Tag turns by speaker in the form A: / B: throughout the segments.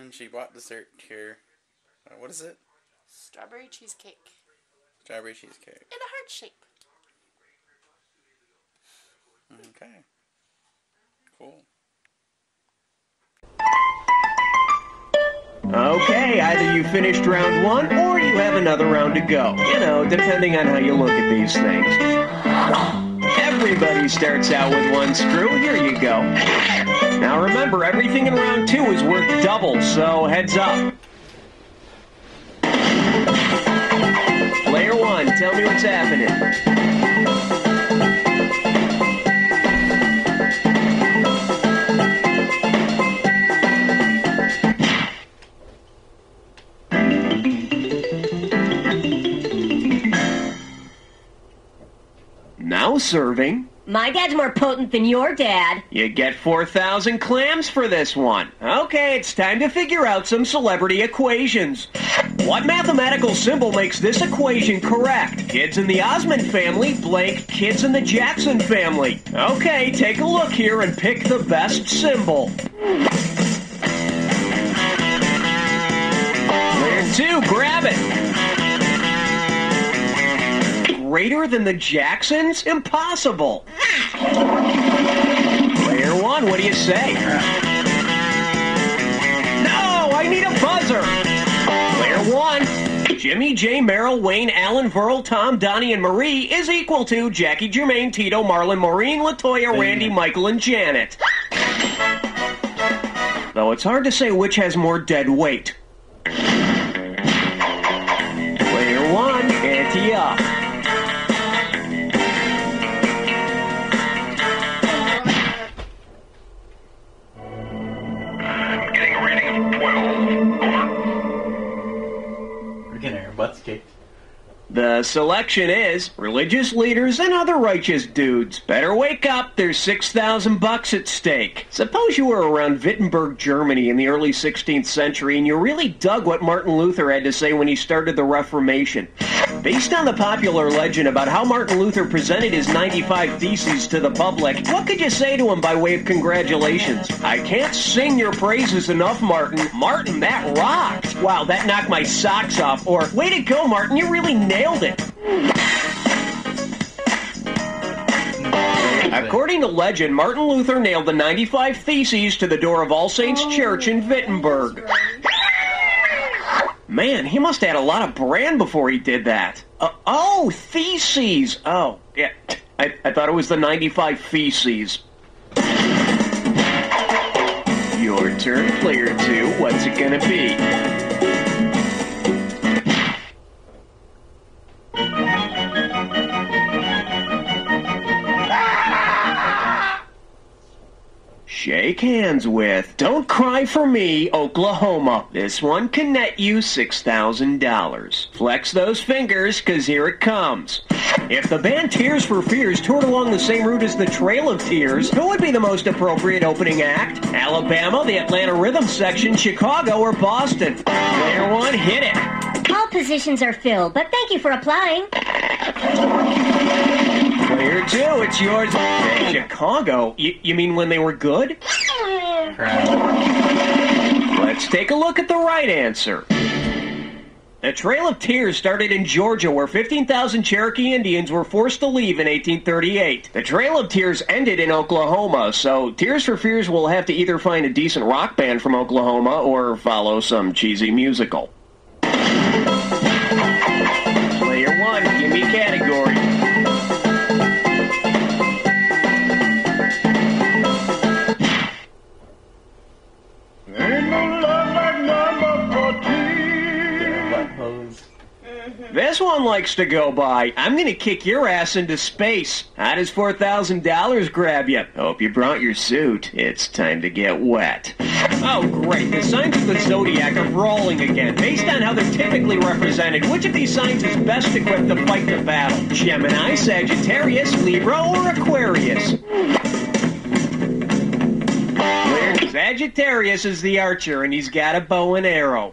A: 1, she bought dessert here. What is it?
B: Strawberry cheesecake.
A: Strawberry cheesecake.
B: In a heart shape.
A: Okay. Cool.
C: Okay, either you finished round 1 or you have another round to go. You know, depending on how you look at these things. Everybody starts out with 1 screw. Here you go. Now remember, everything in round 2 is worth double, so heads up. Player 1, tell me what's happening. Now serving.
D: My dad's more potent than your dad.
C: You get 4,000 clams for this one. Okay, it's time to figure out some celebrity equations. What mathematical symbol makes this equation correct? Kids in the Osmond family blank kids in the Jackson family. Okay, take a look here and pick the best symbol. Player 2, grab it. Greater than the Jacksons? Impossible. Player 1, what do you say? No, I need a buzzer. Player 1, Jimmy, Jay, Merrill, Wayne, Alan, Verl, Tom, Donnie, and Marie is equal to Jackie, Jermaine, Tito, Marlon, Maureen, Latoya, Randy, Michael, and Janet. Though it's hard to say which has more dead weight. Player 1, ante up.
A: Butts kicked.
C: The selection is religious leaders and other righteous dudes. Better wake up, there's $6,000 at stake. Suppose you were around Wittenberg, Germany in the early 16th century and you really dug what Martin Luther had to say when he started the Reformation. Based on the popular legend about how Martin Luther presented his 95 Theses to the public, what could you say to him by way of congratulations? I can't sing your praises enough, Martin. Martin, that rocked. Wow, that knocked my socks off. Or, way to go, Martin, you really nailed it. According to legend, Martin Luther nailed the 95 Theses to the door of All Saints Church in Wittenberg. Man, he must have had a lot of brand before he did that. Oh, Theses. Oh, yeah. I thought it was the 95 Feces. Your turn, player 2. What's it gonna be? Shake hands with Don't Cry for Me, Oklahoma. This one can net you $6,000. Flex those fingers, 'cause here it comes. If the band Tears for Fears toured along the same route as the Trail of Tears, who would be the most appropriate opening act? Alabama, the Atlanta Rhythm Section, Chicago, or Boston? Player 1, hit it.
D: All positions are filled, but thank you for applying.
C: Player 2, it's yours. Hey, Chicago? You mean when they were good? Let's take a look at the right answer. The Trail of Tears started in Georgia, where 15,000 Cherokee Indians were forced to leave in 1838. The Trail of Tears ended in Oklahoma, so Tears for Fears will have to either find a decent rock band from Oklahoma or follow some cheesy musical. Player 1, give me category. This one likes to go by. I'm gonna kick your ass into space. How does $4,000 grab you? Hope you brought your suit. It's time to get wet. Oh, great. The signs of the zodiac are brawling again. Based on how they're typically represented, which of these signs is best equipped to fight the battle? Gemini, Sagittarius, Libra, or Aquarius? Sagittarius is the archer, and he's got a bow and arrow.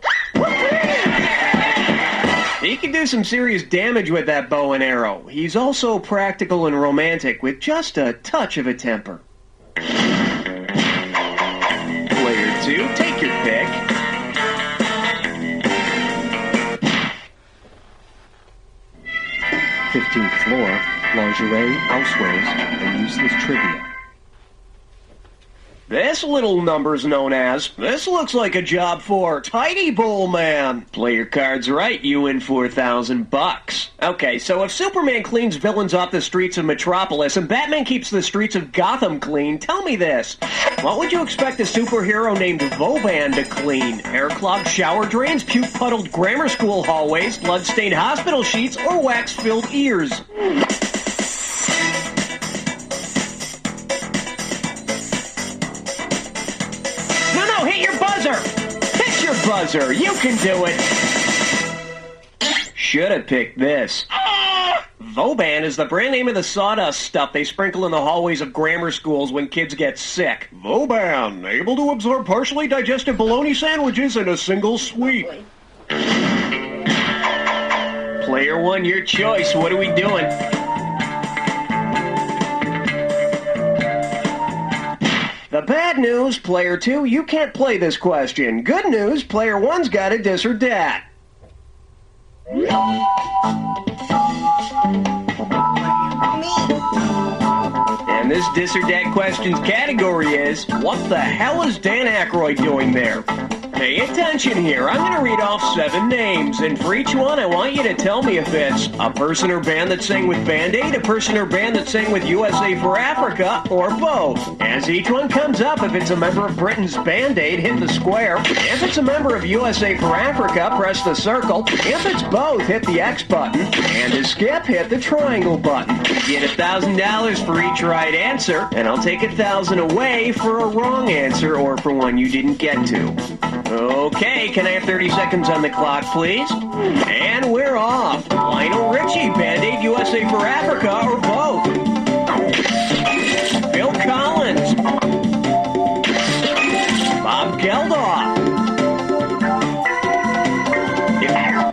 C: He can do some serious damage with that bow and arrow. He's also practical and romantic, with just a touch of a temper. Player 2, take your pick. 16th floor, lingerie, housewares, and useless trivia. This little number's known as, this looks like a job for Tidy Bowl Man. Play your cards right, you win 4,000 bucks. Okay, so if Superman cleans villains off the streets of Metropolis and Batman keeps the streets of Gotham clean, tell me this. What would you expect a superhero named Vauban to clean? Hair-clogged shower drains, puke-puddled grammar school hallways, blood-stained hospital sheets, or wax-filled ears? Hit your buzzer! Hit your buzzer! You can do it! Should have picked this. Vauban is the brand name of the sawdust stuff they sprinkle in the hallways of grammar schools when kids get sick. Vauban, able to absorb partially digested bologna sandwiches in a single sweep. Player one, your choice. What are we doing? The bad news, player two, you can't play this question. Good news, player one's got a dis or dat. And this dis or dat question's category is, what the hell is Dan Aykroyd doing there? Pay attention here. I'm going to read off 7 names, and for each one, I want you to tell me if it's a person or band that sang with Band-Aid, a person or band that sang with USA for Africa, or both. As each one comes up, if it's a member of Britain's Band-Aid, hit the square. If it's a member of USA for Africa, press the circle. If it's both, hit the X button. And to skip, hit the triangle button. You get $1,000 for each right answer, and I'll take $1,000 away for a wrong answer or for one you didn't get to. Okay, can I have 30 seconds on the clock, please? And we're off. Lionel Richie, Band-Aid, USA for Africa, or both? Phil Collins. Bob Geldof.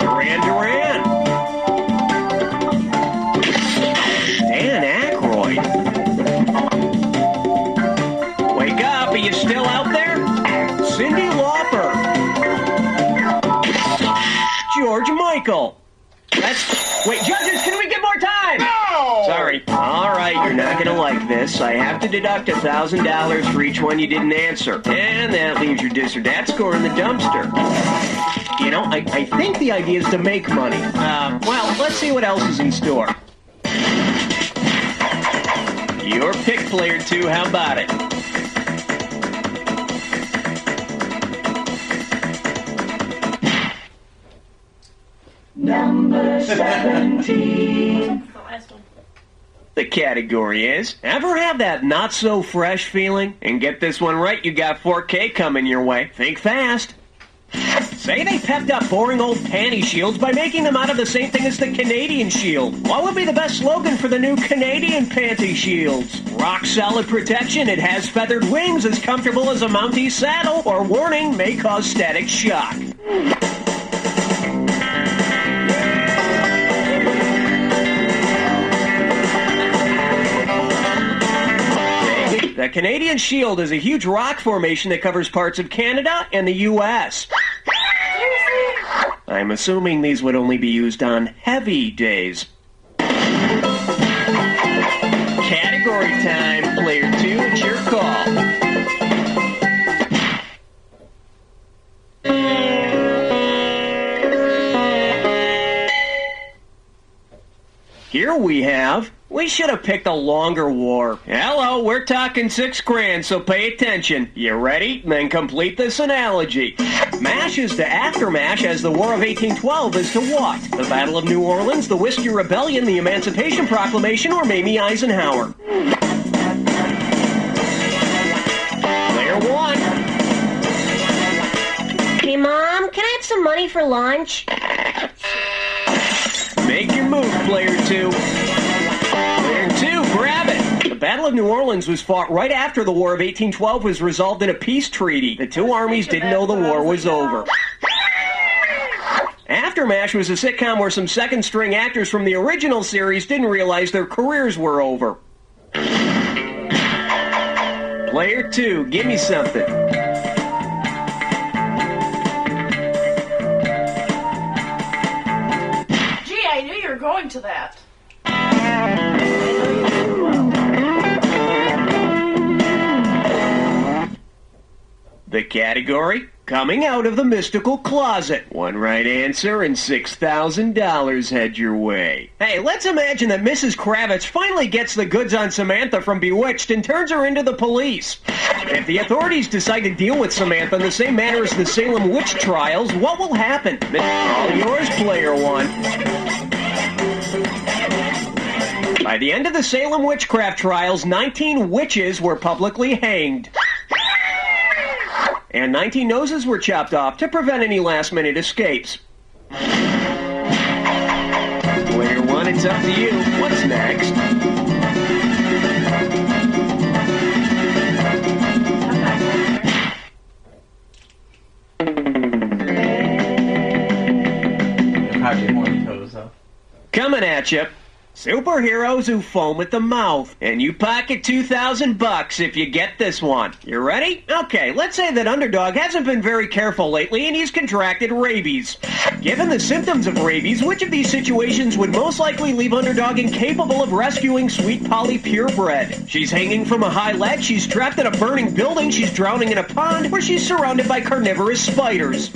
C: Duran Duran. Dan Aykroyd. Wake up, are you still out there? Cyndi Lauper. George Michael. Wait, judges, can we get more time? No! Sorry. All right, you're not going to like this. I have to deduct $1,000 for each one you didn't answer. And that leaves your dis or dat score in the dumpster. You know, I think the idea is to make money. Well, let's see what else is in store. Your pick, player two. How about it?
E: Number 17.
B: The last one.
C: The category is, ever have that not-so-fresh feeling? And get this one right, you got 4K coming your way. Think fast. Say they pepped up boring old panty shields by making them out of the same thing as the Canadian shield. What would be the best slogan for the new Canadian panty shields? Rock-solid protection, it has feathered wings, as comfortable as a Mountie saddle, or warning, may cause static shock. The Canadian Shield is a huge rock formation that covers parts of Canada and the U.S. I'm assuming these would only be used on heavy days. Category time, player two, it's your call. Here we should have picked a longer war. Hello, we're talking $6,000, so pay attention. You ready? Then complete this analogy. MASH is to Aftermash as the War of 1812 is to what? The Battle of New Orleans, the Whiskey Rebellion, the Emancipation Proclamation, or Mamie Eisenhower? Player one.
D: Hey, Mom, can I have some money for lunch?
C: Make your move, player two. Player two, grab it. The Battle of New Orleans was fought right after the War of 1812 was resolved in a peace treaty. The two armies didn't know the war was over. Aftermash was a sitcom where some second-string actors from the original series didn't realize their careers were over. Player two, give me something.
B: Gee, I knew you were going to that.
C: The category? Coming out of the mystical closet. One right answer and $6,000 head your way. Hey, let's imagine that Mrs. Kravitz finally gets the goods on Samantha from Bewitched and turns her into the police. If the authorities decide to deal with Samantha in the same manner as the Salem witch trials, what will happen? All yours, player one. By the end of the Salem witchcraft trials, 19 witches were publicly hanged. And 19 noses were chopped off to prevent any last-minute escapes. Player one, it's up to you. What's next?
A: Probably more toes, though.
C: Coming at you. Superheroes who foam at the mouth. And you pocket $2,000 if you get this one. You ready? Okay, let's say that Underdog hasn't been very careful lately and he's contracted rabies. Given the symptoms of rabies, which of these situations would most likely leave Underdog incapable of rescuing Sweet Polly Purebred? She's hanging from a high ledge, she's trapped in a burning building, she's drowning in a pond, or she's surrounded by carnivorous spiders.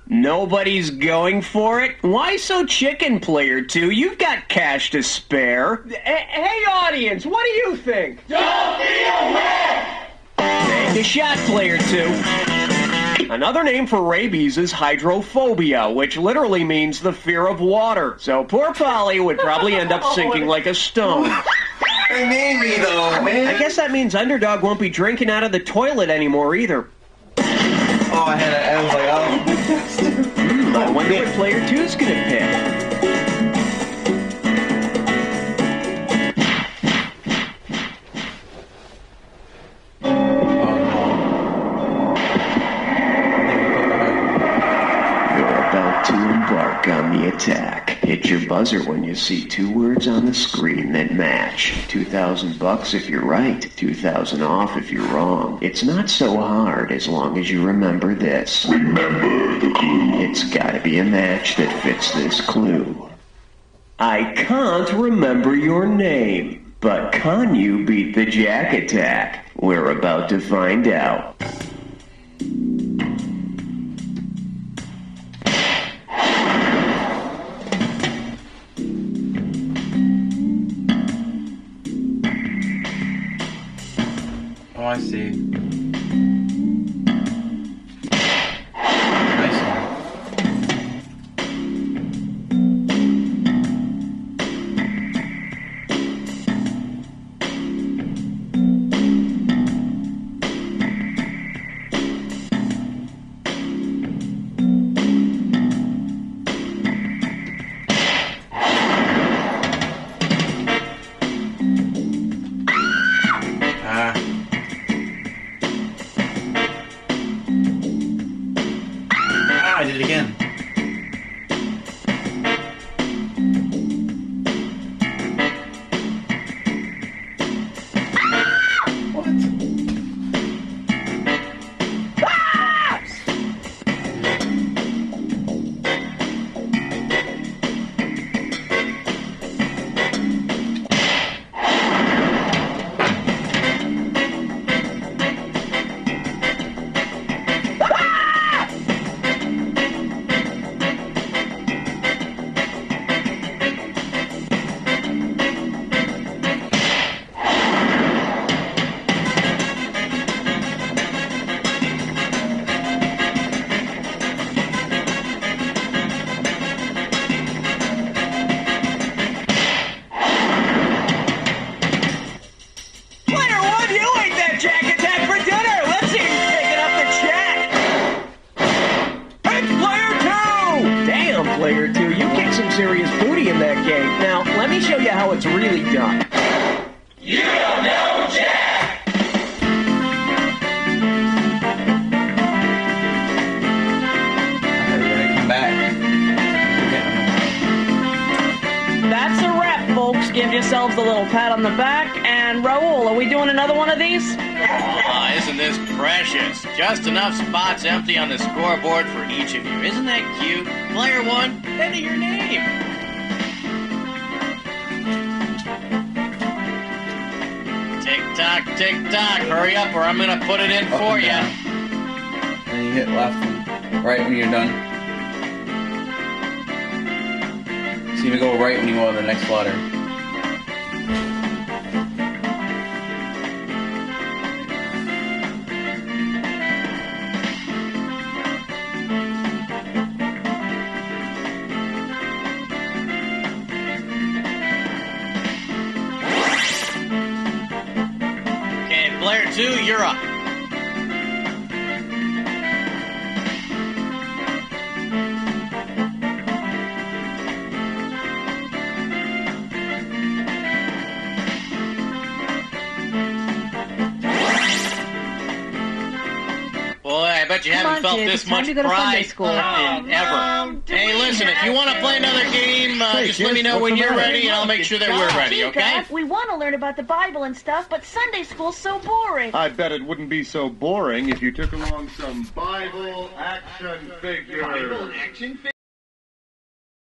C: Nobody's going for it? Why so chicken, player two? You've got cash to spare. Hey, audience, what do you think?
E: Don't be a wimp!
C: Take a shot, player two. Another name for rabies is hydrophobia, which literally means the fear of water. So poor Polly would probably end up sinking like a stone.
A: They made me, though, man.
C: I guess that means Underdog won't be drinking out of the toilet anymore either.
A: Oh, I was like, oh.
C: I wonder what player two's gonna pick. You're about to embark on the attack. Hit your buzzer when you see two words on the screen that match. $2,000 if you're right, 2,000 off if you're wrong. It's not so hard as long as you remember this. Remember the clue. It's gotta be a match that fits this clue. I can't remember your name, but can you beat the Jack Attack? We're about to find out.
A: Oh, I see. Nice one. I did it again. What? Player 2, you kicked some serious booty in that game. Now, let me show you how it's really done.
E: You don't know Jack!
A: Come back.
F: That's a wrap, folks. Give yourselves a little pat on the back and And Raul, are we doing another one of these?
G: Oh, isn't this precious? Just enough spots empty on the scoreboard for each of you. Isn't that cute? Player 1, enter your name. Tick-tock, tick-tock. Hurry up or I'm going to put it in for you.
H: And you hit left and right when you're done. So you go right when you go to the next letter.
G: Okay, player 2, you're up. Boy, I bet you haven't felt this much pride in ever. Hey, listen, if you want to play another game, just let me know when you're ready, and I'll make sure that we're ready, okay?
I: We want to learn about the Bible and stuff, but Sunday school's so boring.
J: I bet it wouldn't be so boring if you took along some Bible action figures. Bible action figures?